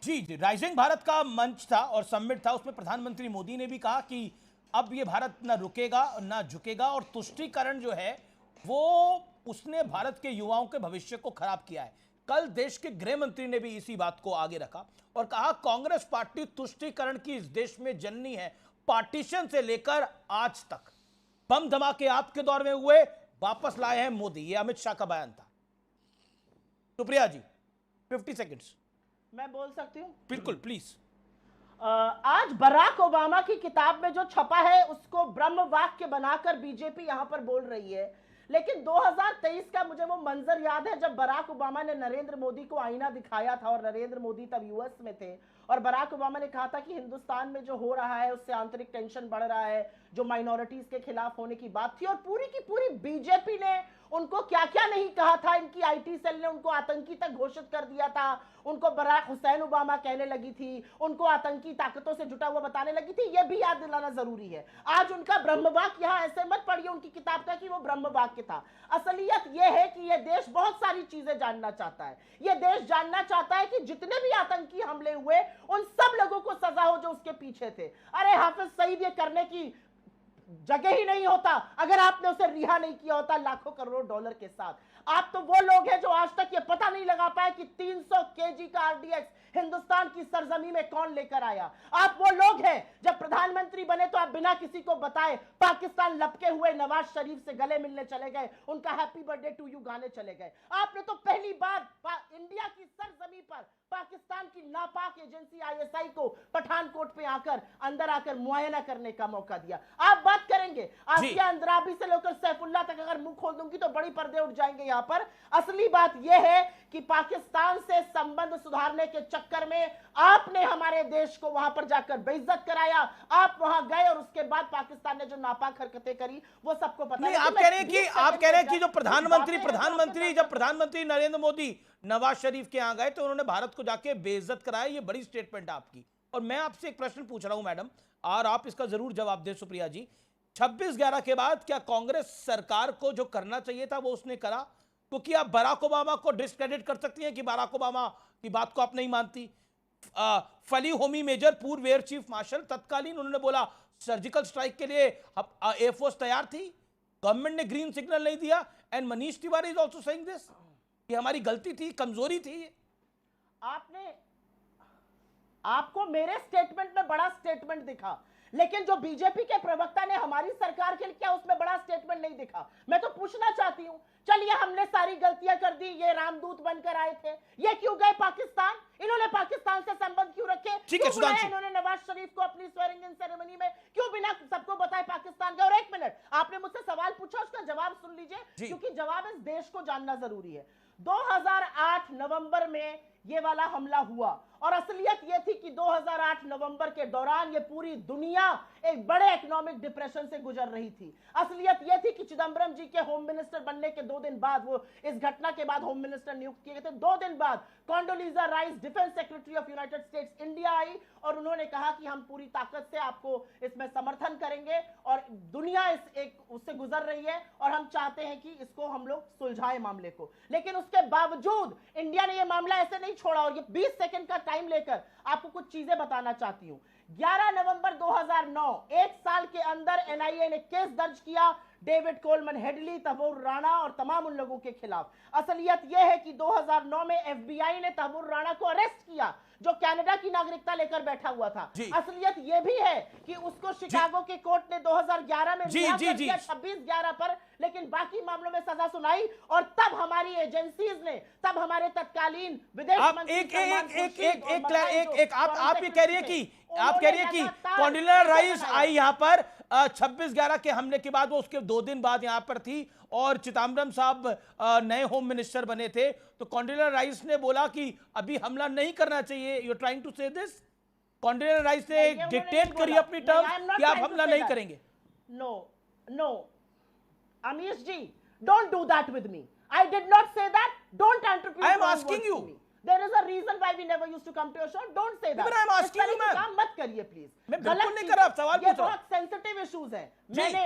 जी जी, rising Bharat का मंच था और समिट था, उसमें प्रधानमंत्री मोदी ने भी कहा कि अब ये भारत ना रुकेगा ना झुकेगा, और तुष्टीकरण जो है वो उसने भारत के युवाओं के भविष्य को खराब किया है। कल देश के गृह मंत्री ने भी इसी बात को आगे रखा और कहा कांग्रेस पार्टी तुष्टीकरण की इस देश में जननी है, पार्टीशन से लेकर आज तक। बम धमाके आपके दौर में हुए, वापस लाए हैं मोदी, ये अमित शाह का बयान था। सुप्रिया जी 50 सेकंड्स। मैं बोल सकती हूँ? बिल्कुल प्लीज। आज बराक ओबामा की किताब में जो छपा है उसको ब्रह्म वाक्य बनाकर बीजेपी यहां पर बोल रही है, लेकिन 2023 का मुझे वो मंजर याद है जब बराक ओबामा ने नरेंद्र मोदी को आईना दिखाया था, और नरेंद्र मोदी तब यूएस में थे, और बराक ओबामा ने कहा था कि हिंदुस्तान में जो हो रहा है उससे आंतरिक टेंशन बढ़ रहा है, जो माइनॉरिटीज के खिलाफ होने की बात थी। और पूरी की पूरी बीजेपी ने उनको क्या क्या नहीं कहा था, इनकी आईटी सेल ने उनको आतंकी तक घोषित कर दिया था, उनको बराक हुसैन ओबामा कहने लगी थी, उनको आतंकी ताकतों से जुटा हुआ बताने लगी थी। यह भी याद दिलाना जरूरी है। आज उनका ब्रह्मवाक्य यहां ऐसे मत पढ़िए उनकी किताब का कि वो ब्रह्मवाक्य था। असलियत यह है कि यह देश बहुत सारी चीजें जानना चाहता है। यह देश जानना चाहता है कि जितने भी आतंकी हमले हुए उन सब लोगों को सजा हो जो उसके पीछे थे। अरे हाफिज सईद ये करने की जगह ही नहीं होता अगर आपने उसे रिहा नहीं किया होता लाखों करोड़ डॉलर के साथ। आप तो वो लोग हैं जो आज तक ये पता नहीं लगा पाए कि 300 केजी का आरडीएक्स हिंदुस्तान की सरजमी में कौन लेकर आया। आप वो लोग हैं जब प्रधानमंत्री बने तो आप बिना किसी को बताए पाकिस्तान लपके हुए नवाज शरीफ से गले मिलने चले गए, उनका हैप्पी बर्थडे टू यू गाने चले गए। आपने तो पहली बार इंडिया की सरजमी पर पाकिस्तान की नापाक एजेंसी आईएसआई को पठानकोट पे आकर अंदर आकर मुआयना करने का मौका दिया। आप बात करेंगे आसिया अंद्राबी से लेकर सैफुल्लाह तक अगर मुंह खोल दूंगी तो बड़ी पर्दे उठ जाएंगे यहां पर। असली बात यह है कि पाकिस्तान से संबंध सुधारने के चक्कर में आपने हमारे देश को वहां पर जाकर बेइज्जत कराया। आप वहां गए और उसके बाद पाकिस्तान ने जो नापाक हरकतें करी वो सबको पता है। आप कह रहे हैं कि जो प्रधानमंत्री जब प्रधानमंत्री नरेंद्र मोदी नवाज शरीफ के यहां गए तो उन्होंने भारत को जाके बेइज्जत कराया। ये बड़ी स्टेटमेंट है आपकी, और मैं आपसे एक प्रश्न पूछ रहा हूं मैडम, और आप इसका जरूर जवाब दें सुप्रिया जी। 26/11 के बाद क्या कांग्रेस सरकार को जो करना चाहिए था वो उसने करा? क्योंकि आप बराक ओबामा को डिस्क्रेडिट कर सकती हैं कि बराक ओबामा की बात को आप नहीं मानती। फली होमी मेजर पूर्व एयर चीफ मार्शल तत्कालीन, उन्होंने बोला सर्जिकल स्ट्राइक के लिए एयरफोर्स तैयार थी, गवर्नमेंट ने ग्रीन सिग्नल नहीं दिया। And Manish Tiwari is also saying this कि हमारी गलती थी, कमजोरी थी। आपको मेरे स्टेटमेंट में बड़ा स्टेटमेंट दिखा, लेकिन जो बीजेपी के प्रवक्ता ने हमारी सरकार के लिए किया उसमें बड़ा स्टेटमेंट नहीं दिखा। मैं तो पूछना चाहती हूं, चलिए हमने सारी गलतियां कर दी, ये रामदूत बनकर आए थे, ये क्यों गए पाकिस्तान? इन्होंने पाकिस्तान से संबंध क्यों रखे? ठीक है सुधांशु, इन्होंने नवाज शरीफ को अपनी स्वेरिंग इन सेरेमनी में क्यों बिना सबको बताए पाकिस्तान गए? और एक मिनट, आपने मुझसे सवाल पूछा, उसका जवाब सुन लीजिए क्योंकि जवाब इस देश को जानना जरूरी है। 2008 नवंबर में ये वाला हमला हुआ, और असलियत ये थी कि 2008 नवंबर के दौरान ये पूरी दुनिया एक बड़े इकोनॉमिक डिप्रेशन से गुजर रही थी। असलियत ये थी कि चिदंबरम जी के होम मिनिस्टर बनने के 2 दिन बाद, वो इस घटना के बाद होम मिनिस्टर नियुक्त किए गए थे, 2 दिन बाद Condoleezza Rice defence secretary of United States India आई और उन्होंने कहा कि हम पूरी ताकत से आपको इसमें समर्थन करेंगे, और दुनिया उससे गुजर रही है और हम चाहते हैं कि इसको हम लोग सुलझाए मामले को। लेकिन उसके बावजूद इंडिया ने यह मामला ऐसे नहीं छोड़ा, और ये 20 सेकंड का टाइम लेकर आपको कुछ चीजें बताना चाहती हूं। 11 नवंबर 2009, 1 साल के अंदर एनआईए ने केस दर्ज किया David Coleman Headley, Tahawwur Rana और तमाम उन लोगों के खिलाफ। असलियत यह है कि 2009 में एफबीआई ने तैमूर राणा को अरेस्ट किया जो कनाडा की नागरिकता लेकर बैठा हुआ था। असलियत यह भी है कि उसको शिकागो के कोर्ट ने 2011 में रिहा कर दिया 26/11 पर, लेकिन बाकी मामलों में सजा सुनाई, और तब हमारी एजेंसीज ने, तब हमारे तत्कालीन विदेश मंत्री आप कह रही है कि कॉन्डोलीजा राइस आई यहां पर 26/11 के हमले के बाद, वो उसके 2 दिन बाद यहां पर थी, और चिदंबरम साहब नए होम मिनिस्टर बने थे, तो कॉन्डोलीजा राइस ने बोला कि अभी हमला नहीं करना चाहिए। You are trying to say this? Condoleezza Rice ने डिक्टेट करी अपनी टर्म कि आप हमला नहीं करेंगे। No Amish ji, don't do that with me. I did not say that. Don't interpret. I am asking you. There is a reason why we never used to come to your show. Don't say that. But I'm asking you, ma'am. काम मत करिए please. मैं बिल्कुल नहीं कर रहा, सवाल पूछ रहा हूं। ये बहुत सेंसिटिव इश्यूज हैं। मैंने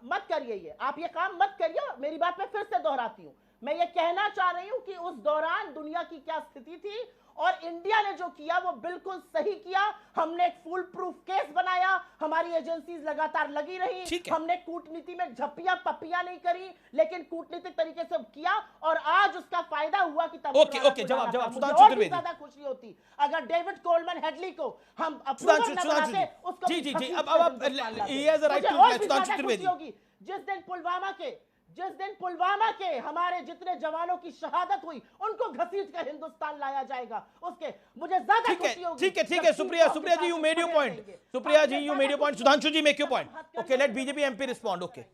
मत करिए ये, आप ये काम मत करिए। मेरी बात मैं फिर से दोहराती हूँ, मैं ये कहना चाह रही हूं कि उस दौरान दुनिया की क्या स्थिति थी और इंडिया ने जो किया वो बिल्कुल सही किया। हमने एक फुल प्रूफ केस बनाया, हमारी एजेंसीज लगातार लगी रही, हमने कूटनीति में झपिया पपिया नहीं करी, लेकिन कूटनीतिक तरीके से किया और आज उसका फायदा हुआ कि तब ओके जवाब सुधांशु त्रिवेदी। ज्यादा खुशी होती अगर डेविड कोलमन हेडली को हम सुधांशु जी अब आप he has a right to Sudhanshu Trivedi. जिस दिन पुलवामा के हमारे जितने जवानों की शहादत हुई उनको घसीट कर हिंदुस्तान लाया जाएगा, उसके मुझे ज्यादा खुशी होगी। ठीक है Supriya ji you made your point, Supriya ji you made your point, Sudhanshu ji make your point. Okay let BJP MP respond. Okay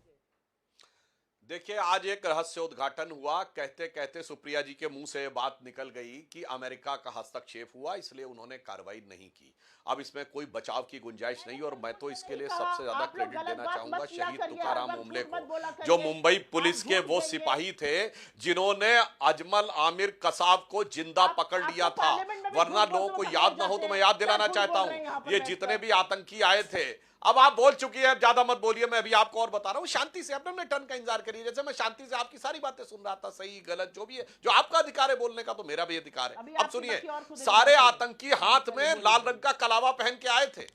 देखिए, आज एक रहस्य उद्घाटन हुआ। कहते कहते सुप्रिया जी के मुंह से बात निकल गई कि अमेरिका का हस्तक्षेप हुआ, इसलिए उन्होंने कार्रवाई नहीं की। अब इसमें कोई बचाव की गुंजाइश नहीं, और मैं तो इसके लिए सबसे ज्यादा क्रेडिट देना चाहूंगा शहीद तुकाराम ओमले को, जो मुंबई पुलिस के वो सिपाही थे जिन्होंने अजमल आमिर कसाब को जिंदा पकड़ लिया था। वरना लोगों को याद ना हो तो मैं याद दिलाना चाहता हूं, ये जितने भी आतंकी आए थे, अब आप बोल चुकी है, ज्यादा मत बोलिए, मैं अभी आपको और बता रहा हूं शांति से। अपने टर्न का इंतजार करिए, जैसे मैं शांति से आपकी सारी बातें सुन रहा था, सही गलत जो भी है, जो आपका अधिकार है बोलने का तो मेरा भी अधिकार है। अब सुनिए, सारे आतंकी हाथ में लाल रंग का कलावा पहन के आए थे,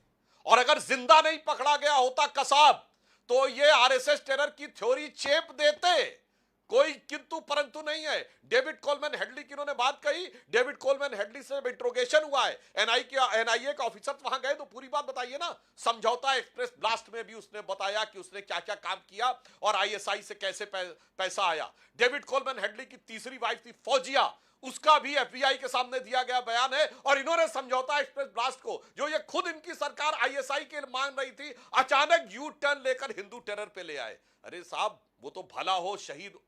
और अगर जिंदा नहीं पकड़ा गया होता कसाब तो ये आरएसएस टेरर की थ्योरी चेप देते। कोई किंतु परंतु नहीं है। डेविड कोलमैन हेडली की उन्होंने बात कही, डेविड कोलमैन हेडली से इंट्रोगेशन हुआ है, एनआईए का ऑफिसर वहां गए तो पूरी बात बताइए ना। समझौता एक्सप्रेस ब्लास्ट में भी उसने बताया कि उसने क्या क्या काम किया और आईएसआई से कैसे पैसा आया। डेविड कोलमैन हेडली की तीसरी वाइफ थी फौजिया, उसका भी एफबीआई के सामने दिया गया बयान है। और इन्होंने समझौता एक्सप्रेस ब्लास्ट को, जो ये खुद इनकी सरकार आईएसआई के मान रही थी, अचानक यू टर्न लेकर हिंदू टेरर पे ले आए। अरे साहब, वो तो भला हो शहीद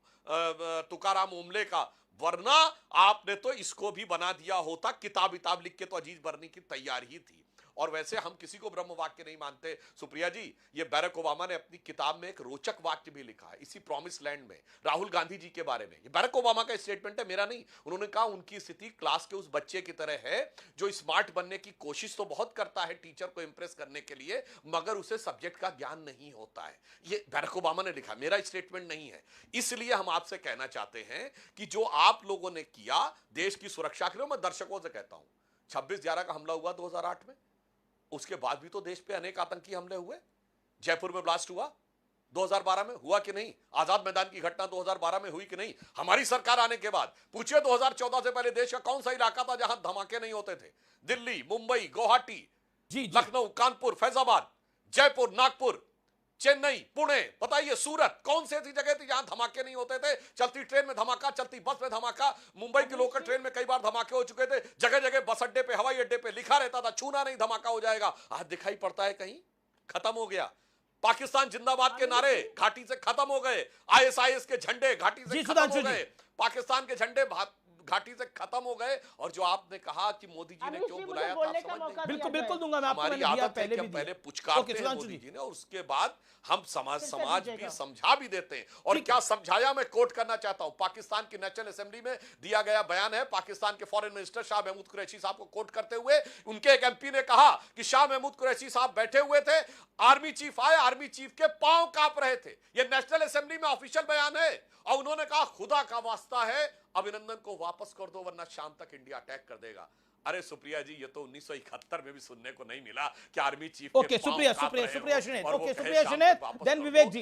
तुकाराम ओमले का, वरना आपने तो इसको भी बना दिया होता। किताब लिख के तो अजीज बरनी की तैयार ही थी। और वैसे हम किसी को ब्रह्म वाक्य नहीं मानते सुप्रिया जी। ये बैरक ओबामा ने अपनी किताब में एक रोचक वाक्य भी लिखा है इसी प्रॉमिस लैंड में, राहुल गांधी जी के बारे में। ये बैरक ओबामा का स्टेटमेंट है, मेरा नहीं। उन्होंने कहा उनकी स्थिति क्लास के उस बच्चे की तरह है जो स्मार्ट बनने की कोशिश तो बहुत करता है टीचर को इंप्रेस करने के लिए, मगर उसे सब्जेक्ट का ज्ञान नहीं होता है। ये बैरक ओबामा ने लिखा, मेरा स्टेटमेंट नहीं है। इसलिए हम आपसे कहना चाहते हैं कि जो आप लोगों ने किया देश की सुरक्षा के लिए, मैं दर्शकों से कहता हूं, 26/11 का हमला हुआ 2008 में, उसके बाद भी तो देश पे अनेक आतंकी हमले हुए। जयपुर में ब्लास्ट हुआ 2012 में, हुआ कि नहीं? आजाद मैदान की घटना 2012 में हुई कि नहीं? हमारी सरकार आने के बाद पूछिए 2014 से पहले देश का कौन सा इलाका था जहां धमाके नहीं होते थे? दिल्ली, मुंबई, गुवाहाटी, लखनऊ, कानपुर, फैजाबाद, जयपुर, नागपुर, चेन्नई, पुणे, बताइए सूरत, कौन सी ऐसी जगह थी जहां धमाके नहीं होते थे? चलती ट्रेन में धमाका, चलती बस में धमाका, मुंबई की लोकल ट्रेन में कई बार धमाके हो चुके थे। जगह जगह बस अड्डे पे, हवाई अड्डे पे लिखा रहता था छूना नहीं, धमाका हो जाएगा। आज दिखाई पड़ता है कहीं? खत्म हो गया। पाकिस्तान जिंदाबाद के नारे घाटी से खत्म हो गए, आईएसआईएस के झंडे घाटी से खत्म हो गए, पाकिस्तान के झंडे घाटी से खत्म हो गए। और जो आपने कहा कि मोदी जी ने क्यों बुलाया था, बिल्कुल दूंगा मैं आपको, हमारी आदत है कि हम पहले पुचकारते हैं मोदी जी ने, और उसके बाद हम समाज भी समझा भी देते हैं। और क्या समझाया, मैं कोट करना चाहता हूं। पाकिस्तान की नेशनल असेंबली में दिया गया बयान है, पाकिस्तान के फॉरेन मिनिस्टर शाह महमूद कुरैशी साहब को कोट करते हुए उनके एक एमपी ने कहा कि शाह महमूद कुरैशी साहब बैठे हुए थे, आर्मी चीफ आए, आर्मी चीफ के पांव कांप रहे थे। यह नेशनल असेंबली में ऑफिशियल बयान है। और उन्होंने कहा खुदा का वास्ता है अभिनंदन को वापस कर दो, वरना शाम तक इंडिया अटैक कर देगा। अरे सुप्रिया जी, ये तो 1971 में भी सुनने को नहीं मिला कि army chief okay Supriya Shrinate, okay Supriya Shrinate, then Vivek ji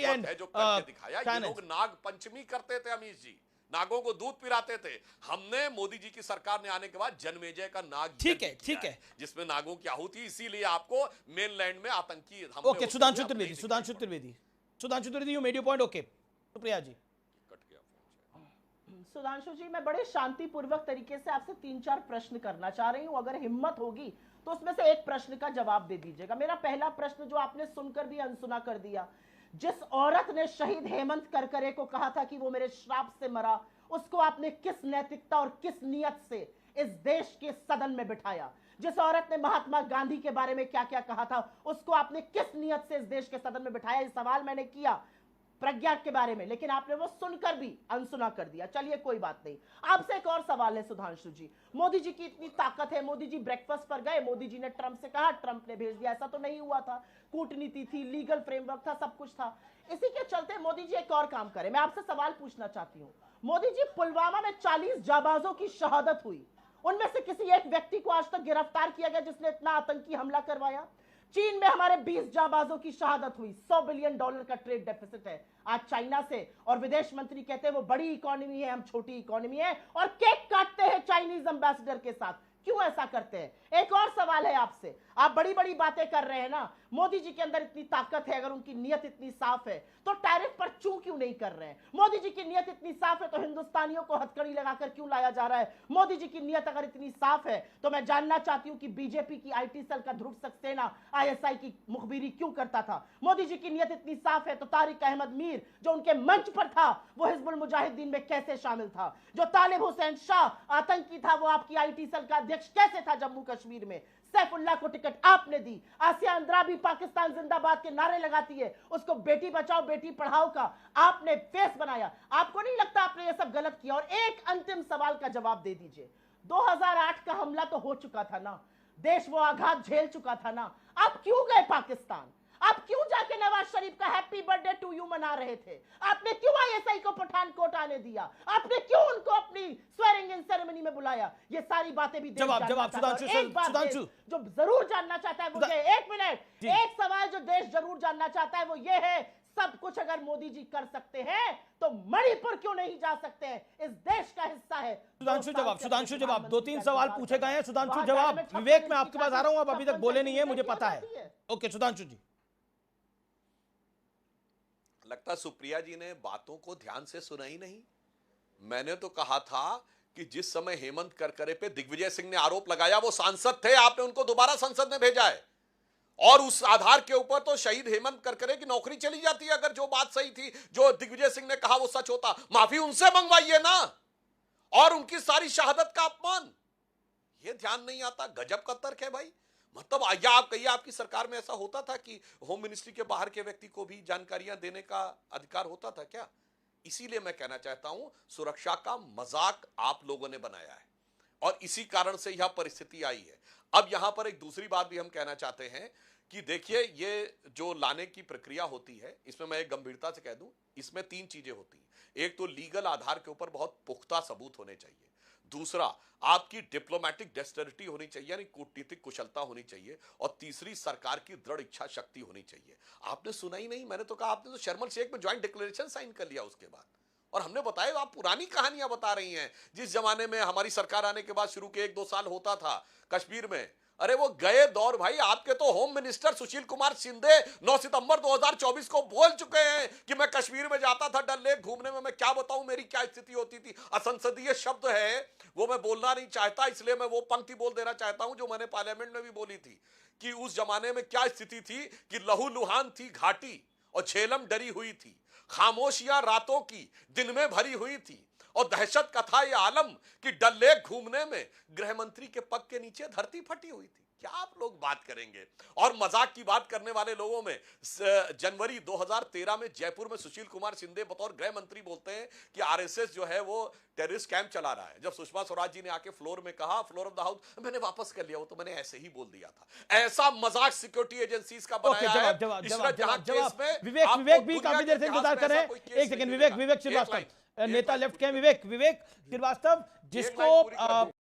and जो करके दिखाया। ये लोग नाग पंचमी करते थे, अमीश जी, नागों को दूध पिलाते थे। हमने मोदी जी की सरकार ने आने के बाद जनमेजय का नाग, ठीक है, जिसमें नागों की आहुति, इसीलिए आपको मेनलैंड में आतंकी okay Sudhanshu Trivedi you made your point. Okay Supriya ji. Sudhanshu ji, मैं बड़े शांतिपूर्वक तरीके से आपसे 3-4 प्रश्न करना चाह रही हूं। अगर हिम्मत होगी तो उसमें से एक प्रश्न का जवाब दे दीजिएगा। मेरा पहला प्रश्न, जो आपने सुनकर भी अनसुना कर दिया, जिस औरत ने शहीद हेमंत करकरे को कहा था कि वो मेरे श्राप से मरा, उसको आपने किस नैतिकता और किस नियत से इस देश के सदन में बिठाया? जिस औरत ने महात्मा गांधी के बारे में क्या क्या कहा था, उसको आपने किस नियत से इस देश के सदन में बिठाया? ये सवाल मैंने किया प्रज्ञा के बारे में, लेकिन आपने वो सुनकर भी अनसुना कर दिया। चलिए कोई बात नहीं। आपसे एक और सवाल है सुधांशु जी। मोदी जी की इतनी ताकत है, मोदी जी ब्रेकफास्ट पर गए, मोदी जी ने ट्रंप से कहा, ट्रंप ने भेज दिया, ऐसा तो नहीं हुआ था। कूटनीति थी, लीगल फ्रेमवर्क था, सब कुछ था। इसी के चलते मोदी जी एक और काम करें। मैं आपसे सवाल पूछना चाहती हूं, मोदी जी, पुलवामा में 40 जाबाजों की शहादत हुई, उनमें से किसी एक व्यक्ति को आज तक गिरफ्तार किया गया जिसने इतना आतंकी हमला करवाया? चीन में हमारे 20 जाबाजों की शहादत हुई, $100 बिलियन का ट्रेड डेफिसिट है आज चाइना से, और विदेश मंत्री कहते हैं वो बड़ी इकोनॉमी है, हम छोटी इकोनॉमी है, और केक काटते हैं चाइनीज एम्बेसडर के साथ। क्यों ऐसा करते हैं? एक और सवाल है आपसे, आप बड़ी बड़ी बातें कर रहे हैं ना, मोदी जी के अंदर इतनी ताकत है, अगर उनकी नीयत इतनी साफ है तो टैरिफ पर क्यों नहीं कर रहे हैं? मोदी जी की नीयत इतनी साफ है तो हिंदुस्तानियों को हथकड़ी लगाकर क्यों लाया जा रहा है? मोदी जी की नीयत अगर इतनी साफ है तो मैं जानना चाहती हूं कि बीजेपी की आईटी सेल का ध्रुव सक्सेना आईएसआई की मुखबिरी क्यों करता था? मोदी जी की नीयत इतनी साफ है तो तारिक अहमद मीर जो उनके मंच पर था वो हिजबुल मुजाहिदीन में कैसे शामिल था? जो तालिब हुसैन शाह आतंकी था वो आपकी आईटी सेल का अध्यक्ष कैसे था जम्मू कश्मीर में? सैफुल्लाह को टिकट आपने दी, आसिया अंद्राबी पाकिस्तान जिंदाबाद के नारे लगाती है, उसको बेटी बचाओ बेटी पढ़ाओ का आपने फेस बनाया। आपको नहीं लगता आपने ये सब गलत किया? और एक अंतिम सवाल का जवाब दे दीजिए, 2008 का हमला तो हो चुका था ना, देश वो आघात झेल चुका था ना, आप क्यों गए पाकिस्तान? आप क्यों जाके नवाज शरीफ का हैप्पी बर्थडे टू यू मना रहे थे? आपने क्यों आईएसआई को पठानकोट आने दिया? आपने क्यों उनको अपनी स्वेरिंग इन सेरेमनी में बुलाया? ये सारी बातें भी जवाब सुधांशु जो जरूर जानना चाहता है मुझे, एक मिनट, एक सवाल जो देश जरूर जानना चाहता है वो ये है, सब कुछ अगर मोदी जी कर सकते हैं तो मणिपुर क्यों नहीं जा सकते हैं? इस देश का हिस्सा है। सुधांशु जवाब 2-3 सवाल पूछे गए हैं। सुधांशु जवाब, विवेक मैं आपके पास आ रहा हूं, आप अभी तक बोले नहीं है, मुझे पता है। ओके सुधांशु जी। लगता सुप्रिया जी ने बातों को ध्यान से सुना ही नहीं। मैंने तो कहा था कि जिस समय हेमंत करकरे पे दिग्विजय सिंह ने आरोप लगाया वो सांसद थे, आपने उनको दोबारा संसद में भेजा है, और उस आधार के ऊपर तो शहीद हेमंत करकरे की नौकरी चली जाती है अगर जो बात सही थी, जो दिग्विजय सिंह ने कहा वो सच होता। माफी उनसे मंगवाइए ना, और उनकी सारी शहादत का अपमान, ये ध्यान नहीं आता। गजब का तर्क है भाई। मतलब या आप कहिए आपकी सरकार में ऐसा होता था कि होम मिनिस्ट्री के बाहर के व्यक्ति को भी जानकारियां देने का अधिकार होता था क्या? इसीलिए मैं कहना चाहता हूं, सुरक्षा का मजाक आप लोगों ने बनाया है और इसी कारण से यह परिस्थिति आई है। अब यहां पर एक दूसरी बात भी हम कहना चाहते हैं कि देखिए, ये जो लाने की प्रक्रिया होती है, इसमें मैं एक गंभीरता से कह दूं, इसमें 3 चीजें होती हैं। एक तो लीगल आधार के ऊपर बहुत पुख्ता सबूत होने चाहिए, दूसरा आपकी डिप्लोमेटिक डेक्स्टरिटी होनी चाहिए, यानी कूटनीतिक कुशलता होनी चाहिए, और तीसरी सरकार की दृढ़ इच्छा शक्ति होनी चाहिए। आपने सुना ही नहीं, मैंने तो कहा आपने तो शर्म शेख में ज्वाइंट डिक्लेरेशन साइन कर लिया उसके बाद, और हमने बताया आप पुरानी कहानियां बता रही हैं। जिस जमाने में हमारी सरकार आने के बाद शुरू के 1-2 साल होता था कश्मीर में, अरे वो गए दौर भाई। आपके तो होम मिनिस्टर सुशील कुमार शिंदे 9 सितंबर 2024 को बोल चुके हैं कि मैं कश्मीर में जाता था डल लेक घूमने में, मैं क्या बताऊं मेरी क्या स्थिति होती थी। असंसदीय शब्द है वो, मैं बोलना नहीं चाहता, इसलिए मैं वो पंक्ति बोल देना चाहता हूं जो मैंने पार्लियामेंट में भी बोली थी कि उस जमाने में क्या स्थिति थी कि लहूलुहान थी घाटी और झेलम डरी हुई थी, खामोशियां रातों की दिन में भरी हुई थी, और दहशत का था यह आलम कि डल लेक घूमने में गृह मंत्री के पग के नीचे धरती फटी हुई थी। क्या आप लोग बात करेंगे? और मजाक की बात करने वाले लोगों में जनवरी 2013 में जयपुर में सुशील कुमार शिंदे बतौर गृह मंत्री बोलते हैं कि आरएसएस जो है वो टेररिस्ट कैंप चला रहा है। जब सुषमा स्वराज जी ने आके फ्लोर में कहा, फ्लोर ऑफ द हाउस, मैंने वापस कर लिया, वो तो मैंने ऐसे ही बोल दिया था। ऐसा मजाक सिक्योरिटी एजेंसीज का बनाया है। विवेक भी काफी देर से इंतजार कर रहे हैं। एक सेकंड, विवेक श्रीवास्तव, नेता लेफ्ट के विवेक श्रीवास्तव, जिसको